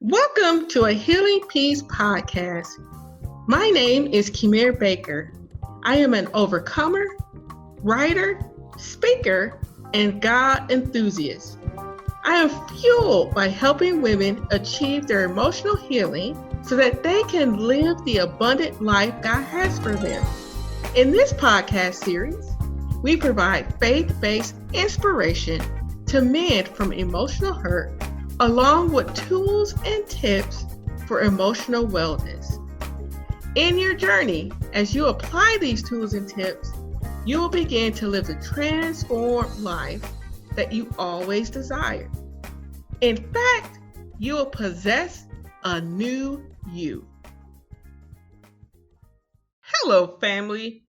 Welcome to a Healing Peace podcast. My name is Kimir Baker. I am an overcomer, writer, speaker, and God enthusiast. I am fueled by helping women achieve their emotional healing so that they can live the abundant life God has for them. In this podcast series, we provide faith-based inspiration to mend from emotional hurt, along with tools and tips for emotional wellness. In your journey, as you apply these tools and tips, you will begin to live the transformed life that you always desired. In fact, you will possess a new you. Hello, family.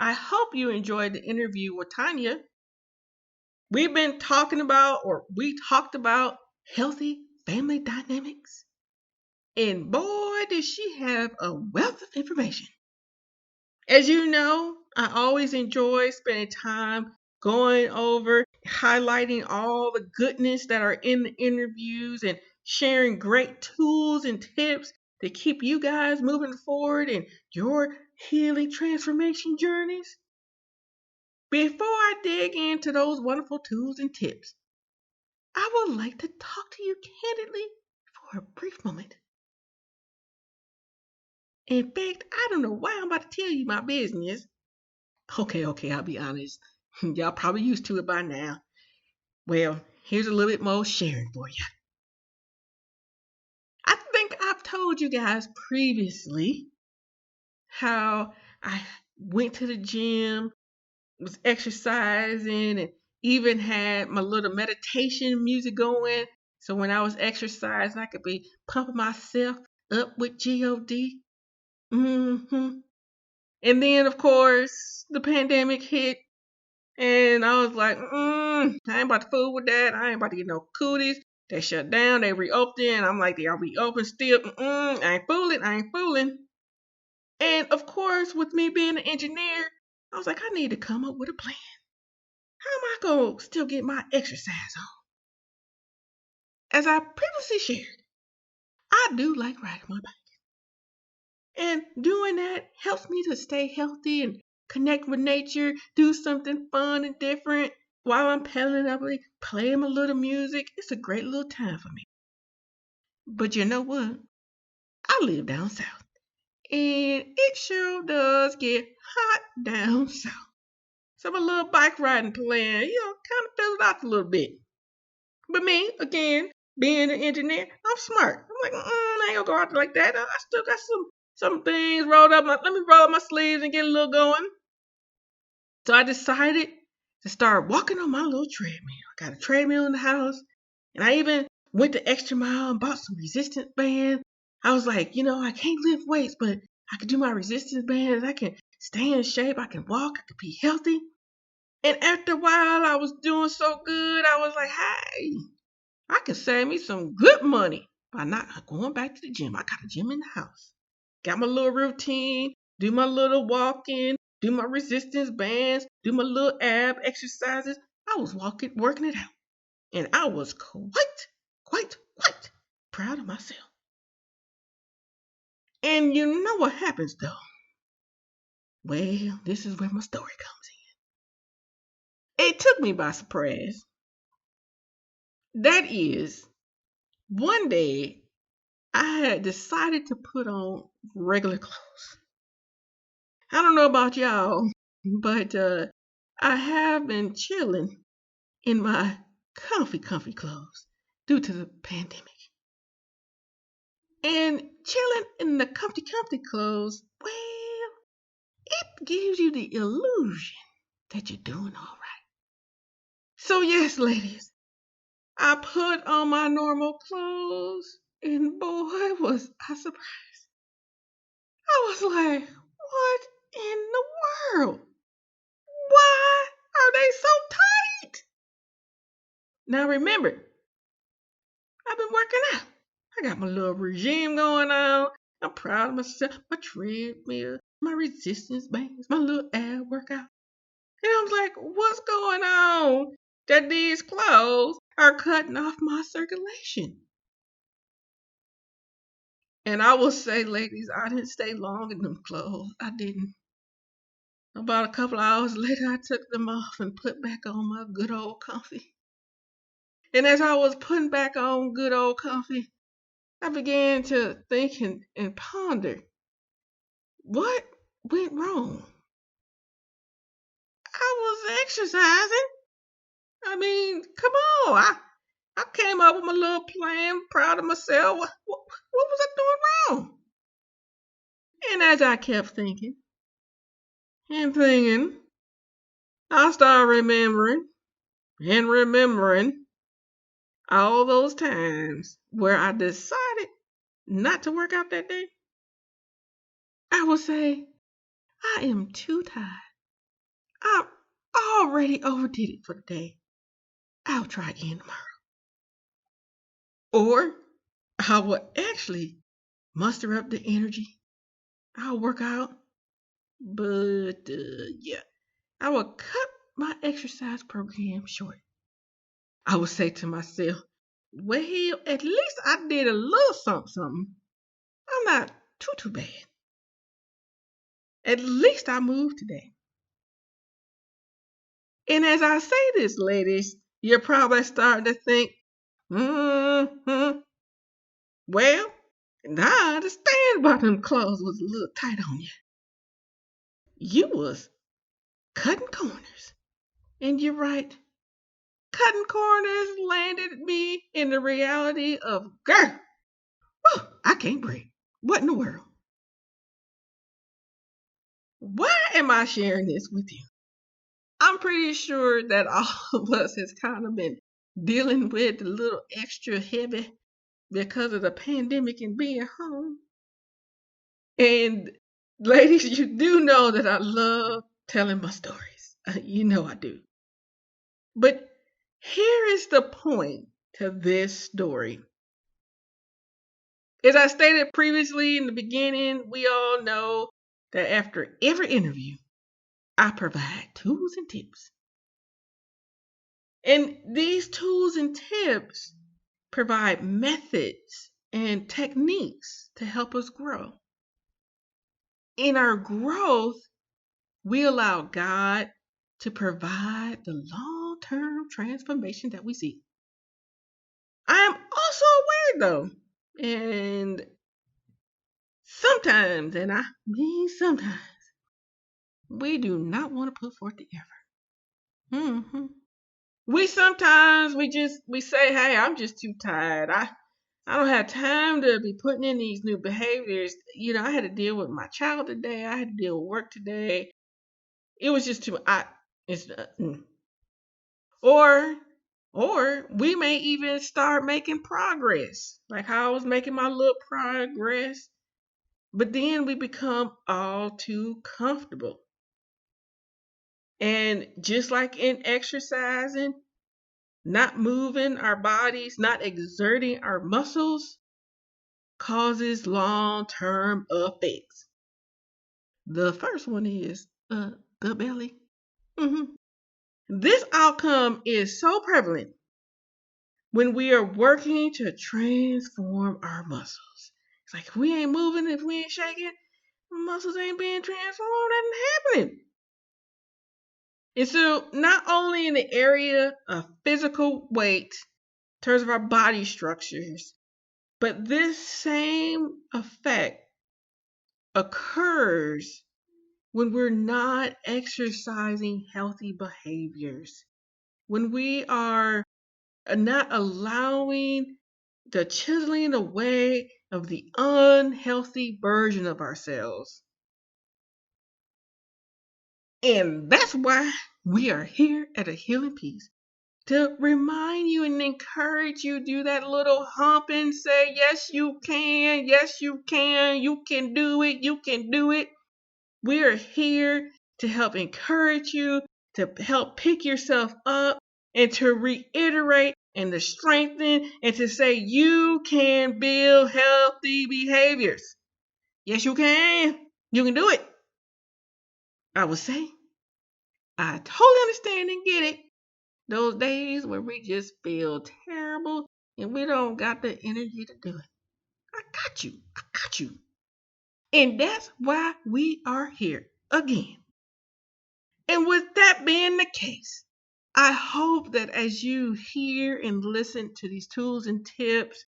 I hope you enjoyed the interview with Tanya. We talked about healthy family dynamics. And boy, did she have a wealth of information. As you know, I always enjoy spending time going over, highlighting all the goodness that are in the interviews and sharing great tools and tips to keep you guys moving forward in your healing transformation journeys. Before I dig into those wonderful tools and tips, I would like to talk to you candidly for a brief moment. In fact, I don't know why I'm about to tell you my business. Okay, I'll be honest. Y'all probably used to it by now. Well, here's a little bit more sharing for you. I think I've told you guys previously how I went to the gym, was exercising, and even had my little meditation music going. So when I was exercising, I could be pumping myself up with God. And then, of course, the pandemic hit, and I was like, I ain't about to fool with that. I ain't about to get no cooties. They shut down, they reopened. I'm like, they are reopened still. I ain't fooling. And of course, with me being an engineer, I was like, I need to come up with a plan. How am I going to still get my exercise on? As I previously shared, I do like riding my bike. And doing that helps me to stay healthy and connect with nature, do something fun and different. While I'm pedaling up, playing my little music, it's a great little time for me. But you know what? I live down south, and it sure does get hot down south. So my little bike riding plan, kind of fizzled out a little bit. But me, again, being an engineer, I'm smart. I'm like, I ain't gonna go out like that. I still got some things rolled up. Let me roll up my sleeves and get a little going. So I decided to start walking on my little treadmill. I got a treadmill in the house, and I even went the extra mile and bought some resistance bands. I was like, I can't lift weights, but I can do my resistance bands. I can stay in shape. I can walk. I can be healthy. And after a while, I was doing so good. I was like, hey, I can save me some good money by not going back to the gym. I got a gym in the house. Got my little routine, do my little walking, do my resistance bands, do my little ab exercises. I was working it out. And I was quite proud of myself. And you know what happens though? Well, this is where my story comes in. It took me by surprise. That is, one day I had decided to put on regular clothes. I don't know about y'all, but I have been chilling in my comfy clothes due to the pandemic. And chilling in the comfy clothes, well, it gives you the illusion that you're doing all right. So yes, ladies, I put on my normal clothes, and boy, was I surprised. I was like, what in the world? Why are they so tight? Now remember, I've been working out. I got my little regime going on. I'm proud of myself. My treadmill, my resistance bands, my little ab workout. And I was like, what's going on? That these clothes are cutting off my circulation. And I will say, ladies, I didn't stay long in them clothes. I didn't. About a couple of hours later, I took them off and put back on my good old comfy. And as I was putting back on good old comfy, I began to think and ponder what went wrong. I was exercising. I mean, come on. I came up with my little plan, proud of myself. What was I doing wrong? And as I kept thinking and thinking, I started remembering all those times where I decided not to work out that day. I would say, I am too tired. I already overdid it for the day. I'll try again tomorrow. Or I would actually muster up the energy. I'll work out. But yeah, I would cut my exercise program short. I would say to myself, well, at least I did a little something. I'm not too bad. At least I moved today. And as I say this, ladies, you're probably starting to think, well, I understand why them clothes was a little tight on you. You was cutting corners. And you're right. Cutting corners landed me in the reality of, girl, I can't breathe. What in the world? Why am I sharing this with you? I'm pretty sure that all of us has kind of been dealing with a little extra heavy because of the pandemic and being home. And ladies, you do know that I love telling my stories. You know I do. But here is the point to this story. As I stated previously in the beginning, we all know that after every interview, I provide tools and tips. And these tools and tips provide methods and techniques to help us grow. In our growth, we allow God to provide the long-term transformation that we seek. I am also aware though, and sometimes, and I mean sometimes, we do not want to put forth the effort. We sometimes we say, hey, I'm just too tired. I don't have time to be putting in these new behaviors. You know, I had to deal with my child today. I had to deal with work today. It was just too. It's or we may even start making progress, like how I was making my little progress. But then we become all too comfortable. And just like in exercising, not moving our bodies, not exerting our muscles, causes long-term effects. The first one is the belly. This outcome is so prevalent when we are working to transform our muscles. It's like if we ain't moving, if we ain't shaking, muscles ain't being transformed, nothing happening. And so not only in the area of physical weight, in terms of our body structures, but this same effect occurs when we're not exercising healthy behaviors, when we are not allowing the chiseling away of the unhealthy version of ourselves. And that's why we are here at A Healing Peace, to remind you and encourage you, do that little hump and say, yes, you can, you can do it, you can do it. We are here to help encourage you, to help pick yourself up, and to reiterate and to strengthen and to say you can build healthy behaviors. Yes, you can. You can do it. I would say, I totally understand and get it. Those days where we just feel terrible and we don't got the energy to do it. I got you. I got you. And that's why we are here again. And with that being the case, I hope that as you hear and listen to these tools and tips,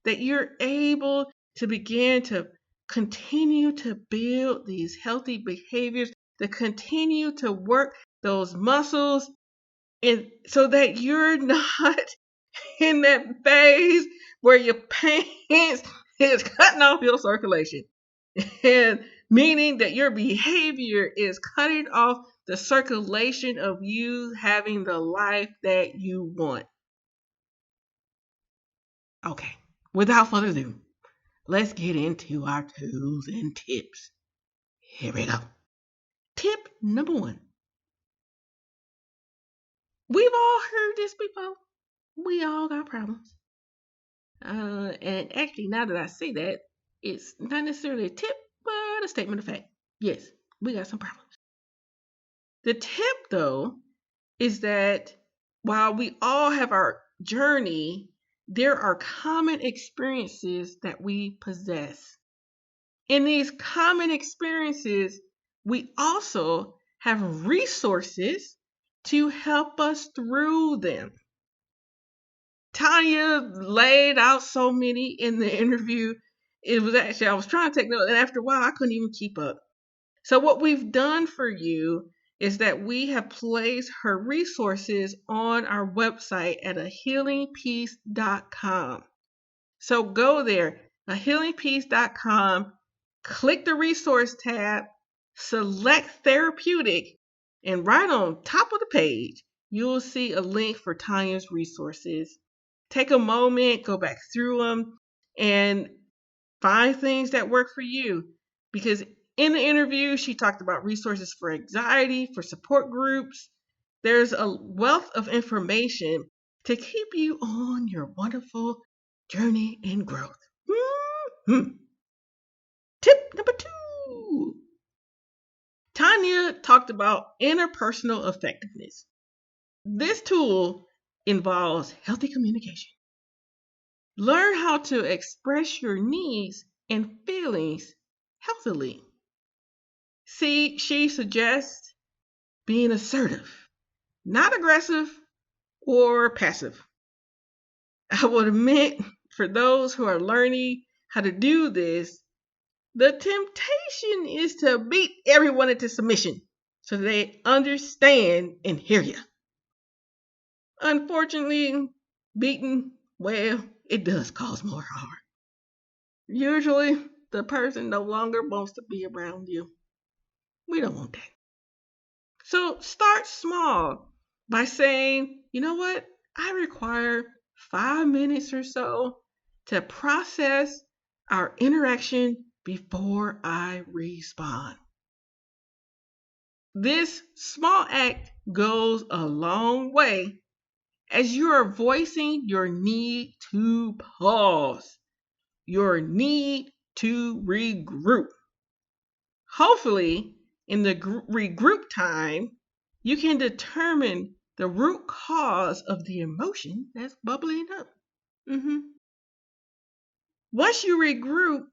that you're able to begin to continue to build these healthy behaviors, to continue to work those muscles, and so that you're not in that phase where your pants is cutting off your circulation. And meaning that your behavior is cutting off the circulation of you having the life that you want. Okay, without further ado, let's get into our tools and tips. Here we go. Tip number 1. We've all heard this before. We all got problems. And actually, now that I say that, it's not necessarily a tip, but a statement of fact. Yes, we got some problems. The tip, though, is that while we all have our journey, there are common experiences that we possess. In these common experiences, we also have resources to help us through them. Tanya laid out so many in the interview. It was actually, I was trying to take notes, and after a while, I couldn't even keep up. So what we've done for you is that we have placed her resources on our website at healingpeace.com. So go there, healingpeace.com, click the resource tab, select therapeutic, and right on top of the page, you'll see a link for Tanya's resources. Take a moment, go back through them, and find things that work for you. Because in the interview, she talked about resources for anxiety, for support groups. There's a wealth of information to keep you on your wonderful journey in growth. Tip number 2. Tanya talked about interpersonal effectiveness. This tool involves healthy communication. Learn how to express your needs and feelings healthily. See, she suggests being assertive, not aggressive or passive. I would admit, for those who are learning how to do this, the temptation is to beat everyone into submission so they understand and hear you. Unfortunately, beating, well, it does cause more harm. Usually, the person no longer wants to be around you. We don't want that. So start small by saying, you know what? I require 5 minutes or so to process our interaction before I respond. This small act goes a long way as you are voicing your need to pause, your need to regroup. Hopefully, in the regroup time, you can determine the root cause of the emotion that's bubbling up. Once you regroup,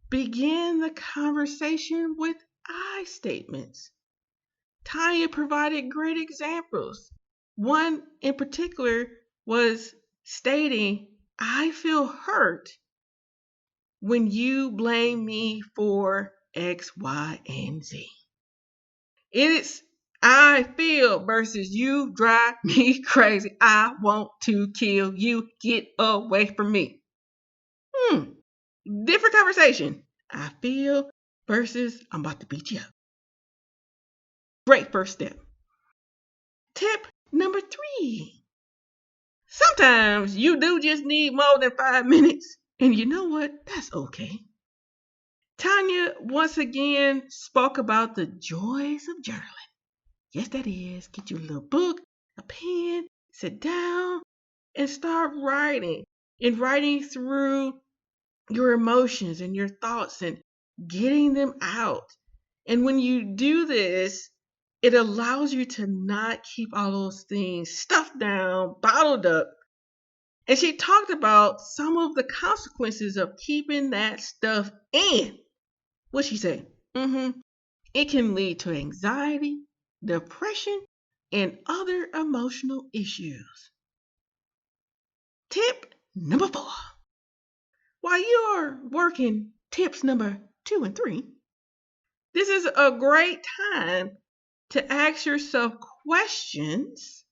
begin the conversation with I statements. Tanya provided great examples. One in particular was stating, I feel hurt when you blame me for X, Y, and Z. It's I feel versus you drive me crazy. I want to kill you. Get away from me. Different conversation. I feel versus I'm about to beat you up. Great first step. Tip number 3. Sometimes you do just need more than 5 minutes. And you know what? That's okay. Tanya once again spoke about the joys of journaling. Yes, that is. Get you a little book, a pen, sit down, and start writing. And writing through your emotions and your thoughts and getting them out. And when you do this, it allows you to not keep all those things stuffed down, bottled up, And she talked about some of the consequences of keeping that stuff in. What'd she say? It can lead to anxiety, depression, and other emotional issues. Tip number 4. While you're working tips number 2 and 3, this is a great time to ask yourself questions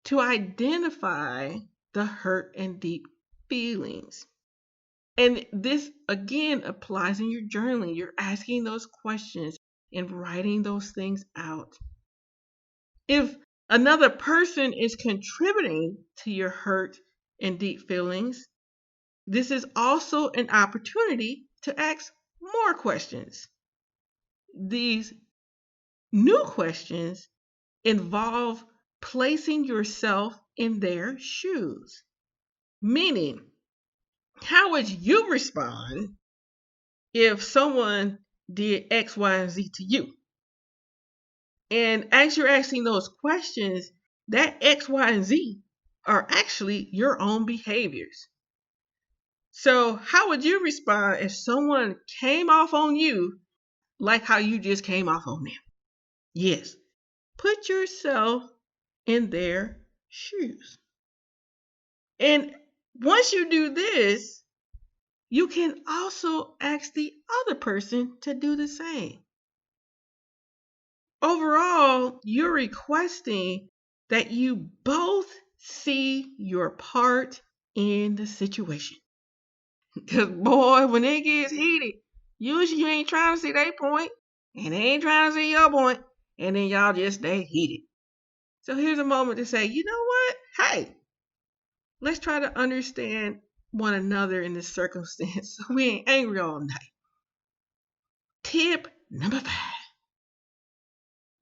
to identify the hurt and deep feelings. And this again applies in your journaling. You're asking those questions and writing those things out. If another person is contributing to your hurt and deep feelings, this is also an opportunity to ask more questions. These new questions involve placing yourself in their shoes. Meaning, how would you respond if someone did X, Y, and Z to you? And as you're asking those questions, that X, Y, and Z are actually your own behaviors. So how would you respond if someone came off on you like how you just came off on them? Yes, put yourself in their shoes. And once you do this, you can also ask the other person to do the same. Overall, you're requesting that you both see your part in the situation. Because, boy, when it gets heated, usually you ain't trying to see their point, and they ain't trying to see your point, and then y'all just stay heated. So here's a moment to say, you know what? Hey, let's try to understand one another in this circumstance so we ain't angry all night. Tip number 5,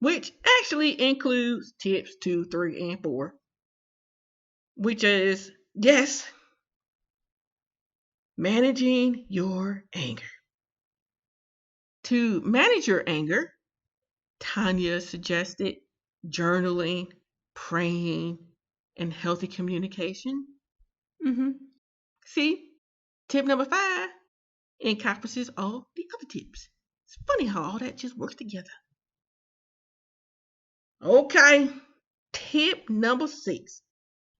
which actually includes tips 2, 3, and 4, which is, yes, managing your anger. To manage your anger, Tanya suggested journaling, praying, and healthy communication. See, tip number 5 encompasses all the other tips. It's funny how all that just works together. Okay, tip number 6,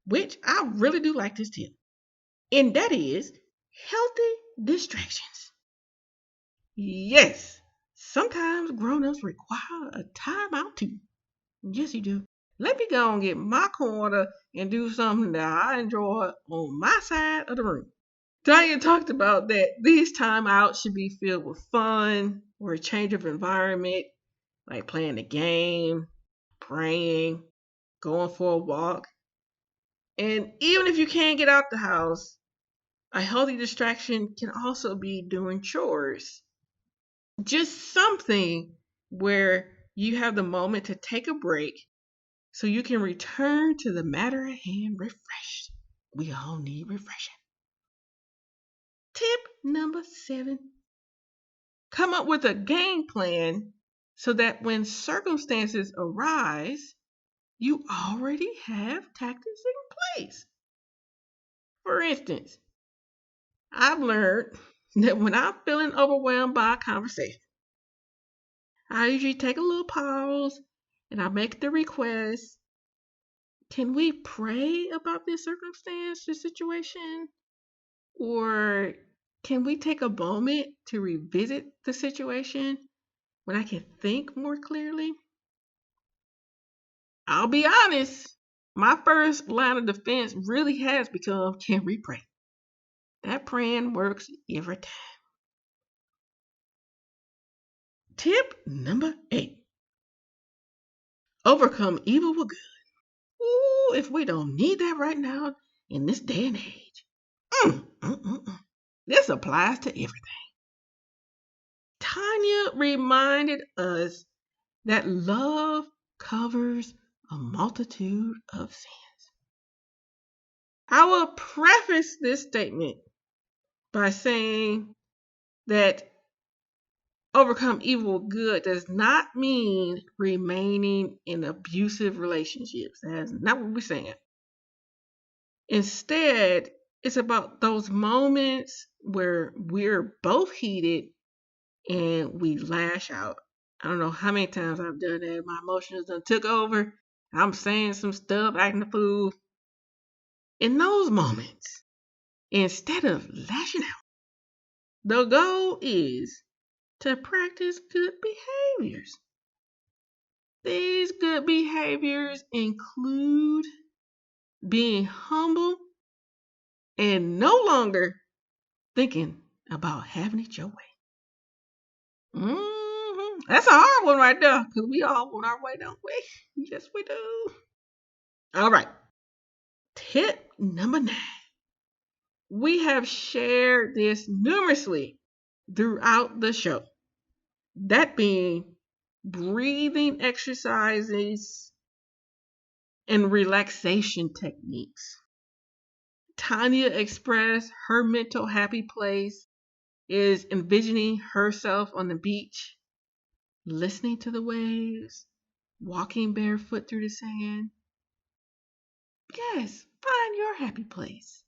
which I really do like this tip, and that is healthy distractions. Yes, sometimes grown-ups require a timeout too. Yes, you do. Let me go and get my corner and do something that I enjoy on my side of the room. Tanya talked about that these timeouts should be filled with fun or a change of environment, like playing a game, praying, going for a walk. And even if you can't get out the house, a healthy distraction can also be doing chores. Just something where you have the moment to take a break so you can return to the matter at hand refreshed. We all need refreshing. Tip number 7, come up with a game plan so that when circumstances arise, you already have tactics in place. For instance, I've learned that when I'm feeling overwhelmed by a conversation, I usually take a little pause and I make the request, can we pray about this circumstance, this situation? Or can we take a moment to revisit the situation when I can think more clearly? I'll be honest, my first line of defense really has become, can we pray? That praying works every time. Tip number 8, overcome evil with good. Ooh, if we don't need that right now in this day and age. This applies to everything. Tanya reminded us that love covers a multitude of sins. I will preface this statement by saying that overcome evil with good does not mean remaining in abusive relationships. That's not what we're saying. Instead, it's about those moments where we're both heated and we lash out. I don't know how many times I've done that. My emotions done took over. I'm saying some stuff, acting a fool. In those moments, instead of lashing out, the goal is to practice good behaviors. These good behaviors include being humble and no longer thinking about having it your way. That's a hard one right there, because we all want our way, don't we? Yes, we do. All right. Tip number 9. We have shared this numerously throughout the show. That being breathing exercises and relaxation techniques. Tanya expressed her mental happy place is envisioning herself on the beach, listening to the waves, walking barefoot through the sand. Yes, find your happy place.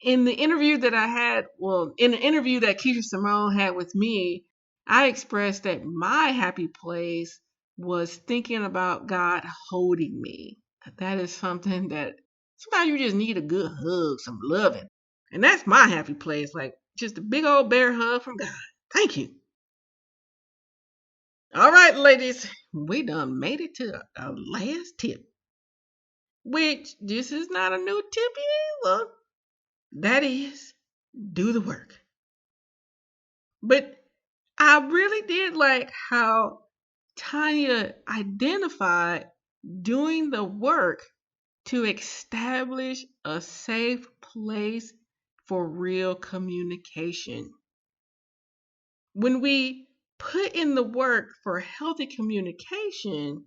In the interview that in the interview that Keisha Simone had with me, I expressed that my happy place was thinking about God holding me. That is something that sometimes you just need a good hug, some loving. And that's my happy place, like just a big old bear hug from God. Thank you. All right, ladies, we done made it to our last tip, which this is not a new tip either. That is, do the work. But I really did like how Tanya identified doing the work to establish a safe place for real communication. When we put in the work for healthy communication,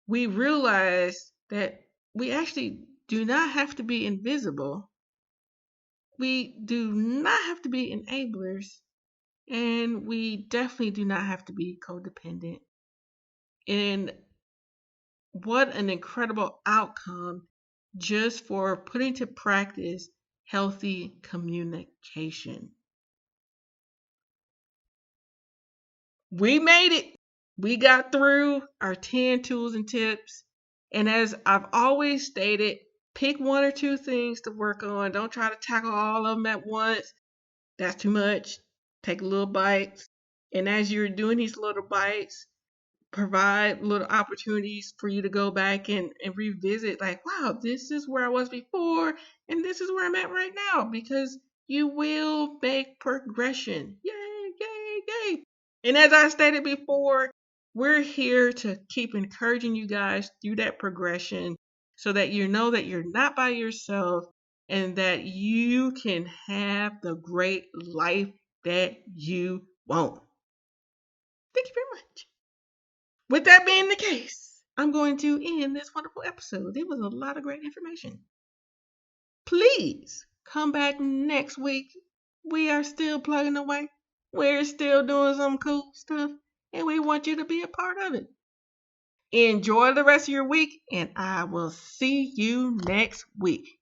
we realize that we actually do not have to be invisible. We do not have to be enablers. And we definitely do not have to be codependent. And what an incredible outcome just for putting to practice healthy communication. We made it. We got through our 10 tools and tips. And as I've always stated, pick 1 or 2 things to work on. Don't try to tackle all of them at once. That's too much. Take little bites. And as you're doing these little bites, provide little opportunities for you to go back and revisit, like, wow, this is where I was before, and this is where I'm at right now, because you will make progression. Yay, yay, yay. And as I stated before, we're here to keep encouraging you guys through that progression so that you know that you're not by yourself and that you can have the great life that you want. Thank you very much. With that being the case, I'm going to end this wonderful episode. It was a lot of great information. Please come back next week. We are still plugging away. We're still doing some cool stuff, and we want you to be a part of it. Enjoy the rest of your week, and I will see you next week.